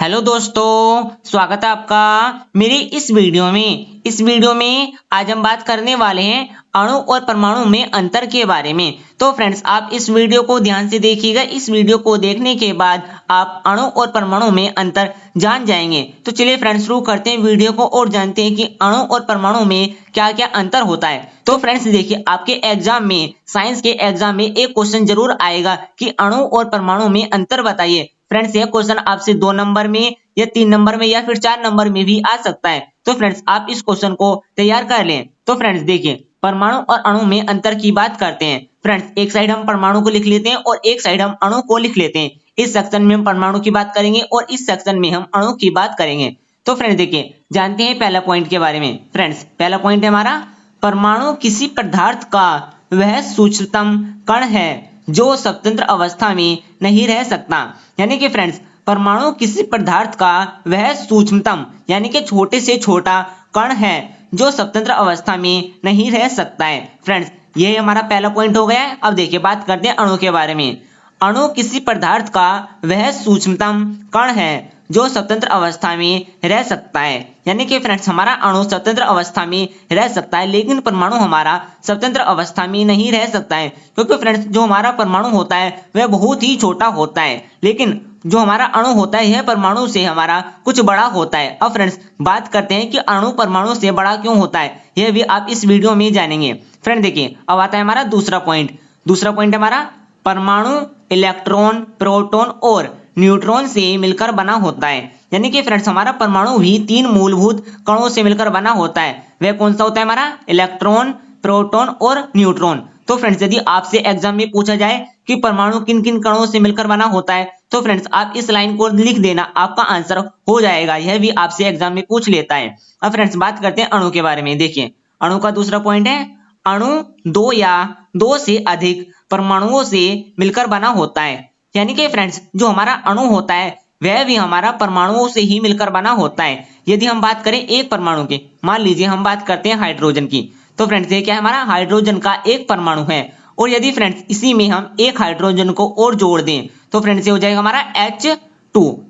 Hello दोस्तों, स्वागत है आपका मेरी इस वीडियो में आज हम बात करने वाले हैं अणु और परमाणु में अंतर के बारे में। तो फ्रेंड्स, आप इस वीडियो को ध्यान से देखिएगा। इस वीडियो को देखने के बाद आप अणु और परमाणु में अंतर जान जाएंगे। तो चलिए फ्रेंड्स, शुरू करते हैं वीडियो को और जानते हैं कि अणु और परमाणु में क्या क्या अंतर होता है। तो फ्रेंड्स देखिए, आपके एग्जाम में, साइंस के एग्जाम में एक क्वेश्चन जरूर आएगा कि अणु और परमाणु में अंतर बताइए। फ्रेंड्स, यह क्वेश्चन आपसे 2 नंबर में या 3 नंबर में या फिर 4 नंबर में भी आ सकता है। तो फ्रेंड्स, आप इस क्वेश्चन को तैयार कर लें। तो फ्रेंड्स देखिए, परमाणु और अणु में अंतर की बात करते हैं। फ्रेंड्स, एक साइड हम परमाणु को लिख लेते हैं और एक साइड हम अणु को लिख लेते हैं। इस सेक्शन में हम परमाणु की बात करेंगे और इस सेक्शन में हम अणु की बात करेंगे। तो फ्रेंड्स देखिए, जानते हैं पहला पॉइंट के बारे में। फ्रेंड्स, पहला पॉइंट है हमारा, परमाणु किसी पदार्थ का वह सूक्ष्मतम कण है जो स्वतंत्र अवस्था में नहीं रह सकता। यानी कि फ्रेंड्स, परमाणु किसी पदार्थ का वह सूक्ष्मतम यानी कि छोटे से छोटा कण है जो स्वतंत्र अवस्था में नहीं रह सकता है। फ्रेंड्स, ये हमारा पहला पॉइंट हो गया है। अब देखिए, बात करते हैं अणु के बारे में। अणु किसी पदार्थ का वह सूक्ष्मतम कण है जो स्वतंत्र अवस्था में रह सकता है। यानी कि फ्रेंड्स, हमारा अणु स्वतंत्र अवस्था में रह सकता है, लेकिन परमाणु हमारा स्वतंत्र अवस्था में नहीं रह सकता है। क्योंकि फ्रेंड्स, जो हमारा परमाणु होता है वह बहुत ही छोटा होता है, लेकिन जो हमारा अणु होता है यह परमाणु से हमारा कुछ बड़ा होता है। अब फ्रेंड्स, बात करते हैं कि अणु परमाणु से बड़ा क्यों होता है, यह भी आप इस वीडियो में जानेंगे। फ्रेंड देखिए, अब आता है हमारा दूसरा पॉइंट। दूसरा पॉइंट हमारा, परमाणु इलेक्ट्रॉन, प्रोटॉन और न्यूट्रॉन से मिलकर बना होता है। यानी कि फ्रेंड्स, हमारा परमाणु भी 3 मूलभूत कणों से मिलकर बना होता है। वह कौन सा होता है हमारा? इलेक्ट्रॉन, प्रोटॉन और न्यूट्रॉन। तो फ्रेंड्स, यदि आपसे एग्जाम में पूछा जाए कि परमाणु किन किन कणों से मिलकर बना होता है, तो फ्रेंड्स आप इस लाइन को लिख देना, आपका आंसर हो जाएगा। यह भी आपसे एग्जाम में पूछ लेता है। अब फ्रेंड्स, बात करते हैं अणु के बारे में। देखिए, अणु का दूसरा पॉइंट है, अणु 2 या 2 से अधिक परमाणुओं से मिलकर बना होता है। यानी कि फ्रेंड्स, जो हमारा अणु होता है वह भी हमारा परमाणुओं से ही मिलकर बना होता है। यदि हम बात करें एक परमाणु की, मान लीजिए हम बात करते हैं हाइड्रोजन की, तो फ्रेंड्स ये क्या है हमारा? हाइड्रोजन का एक परमाणु है। और यदि फ्रेंड्स इसी में हम एक हाइड्रोजन को और जोड़ दें तो फ्रेंड्स ये हो जाएगा हमारा H2।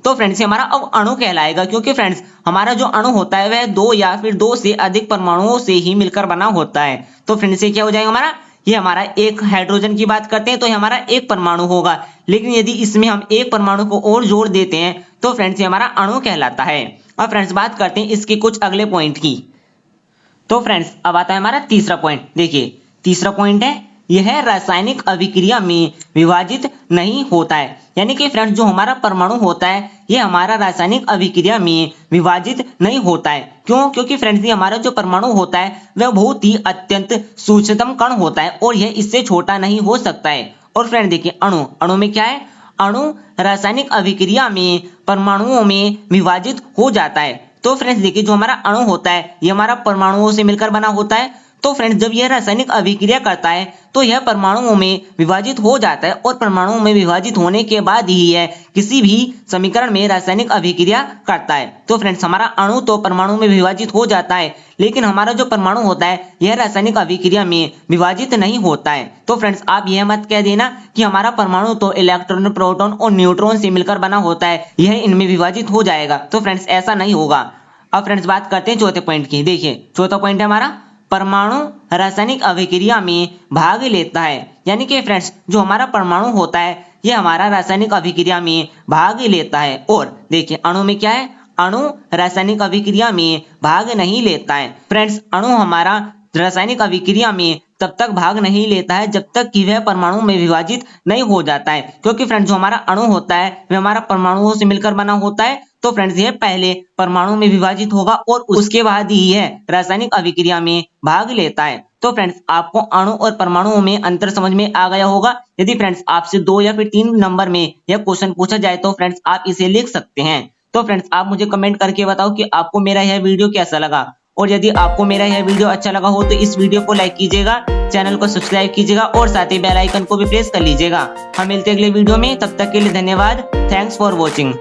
तो फ्रेंड्स ये हमारा अब अणु कहलाएगा, क्योंकि फ्रेंड्स हमारा जो अणु होता है वह 2 या फिर 2 से अधिक परमाणुओं से ही मिलकर बना होता है। तो फ्रेंड्स ये क्या हो जाएगा हमारा? ये हमारा एक हाइड्रोजन की बात करते हैं तो ये हमारा एक परमाणु होगा, लेकिन यदि इसमें हम एक परमाणु को और जोड़ देते हैं तो फ्रेंड्स ये हमारा अणु कहलाता है। अब फ्रेंड्स, बात करते हैं इसके कुछ अगले पॉइंट की। तो फ्रेंड्स, अब आता है हमारा तीसरा पॉइंट। देखिए, तीसरा पॉइंट है, यह रासायनिक अभिक्रिया में विभाजित नहीं होता है। यानी कि फ्रेंड्स, जो हमारा परमाणु होता है यह हमारा रासायनिक अभिक्रिया में विभाजित नहीं होता है। क्यों? क्योंकि फ्रेंड्स ये हमारा जो परमाणु होता है वह बहुत ही अत्यंत सूक्ष्मतम कण होता है और यह इससे छोटा नहीं हो सकता है। और फ्रेंड देखिए, अणु में क्या है? अणु रासायनिक अभिक्रिया में परमाणुओं में विभाजित हो जाता है। तो फ्रेंड्स देखिए, जो हमारा अणु होता है यह हमारा परमाणुओं से मिलकर बना होता है। तो फ्रेंड्स, जब यह रासायनिक अभिक्रिया करता है तो यह परमाणुओं में विभाजित हो जाता है और परमाणुओं में विभाजित होने के बाद ही यह किसी भी समीकरण में रासायनिक अभिक्रिया करता है। तो फ्रेंड्स, हमारा अणु तो परमाणु में विभाजित हो जाता है, लेकिन हमारा जो परमाणु होता है यह रासायनिक अभिक्रिया में विभाजित नहीं होता है। तो फ्रेंड्स, आप यह मत कह देना कि हमारा परमाणु तो इलेक्ट्रॉन, प्रोटॉन और न्यूट्रॉन से मिलकर बना होता है, यह इनमें विभाजित हो जाएगा। तो फ्रेंड्स, ऐसा नहीं होगा। अब फ्रेंड्स, बात करते हैं चौथे पॉइंट की। देखिए, चौथा पॉइंट है हमारा, परमाणु रासायनिक अभिक्रिया में भाग लेता है। यानी कि फ्रेंड्स, जो हमारा परमाणु होता है यह हमारा रासायनिक अभिक्रिया में भाग लेता है। और देखिए, अणु में क्या है? अणु रासायनिक अभिक्रिया में भाग नहीं लेता है। फ्रेंड्स, अणु हमारा रासायनिक अभिक्रिया में तब तक भाग नहीं लेता है जब तक कि वह परमाणु में विभाजित नहीं हो जाता है। क्योंकि फ्रेंड्स, जो हमारा अणु होता है वह हमारा परमाणुओं से मिलकर बना होता है। तो फ्रेंड्स, यह पहले परमाणु में विभाजित होगा और उसके बाद ही यह रासायनिक अभिक्रिया में भाग लेता है। तो फ्रेंड्स, आपको अणु और परमाणुओं में अंतर समझ में आ गया होगा। यदि फ्रेंड्स आपसे 2 या फिर 3 नंबर में यह क्वेश्चन पूछा जाए तो फ्रेंड्स आप इसे लिख सकते हैं। तो फ्रेंड्स, आप मुझे कमेंट करके बताओ कि आपको मेरा यह वीडियो कैसा लगा, और यदि आपको मेरा यह वीडियो अच्छा लगा हो तो इस वीडियो को लाइक कीजिएगा, चैनल को सब्सक्राइब कीजिएगा और साथ ही बेल आइकन को भी प्रेस कर लीजिएगा। हम मिलते हैं अगले वीडियो में, तब तक के लिए धन्यवाद। Thanks for watching.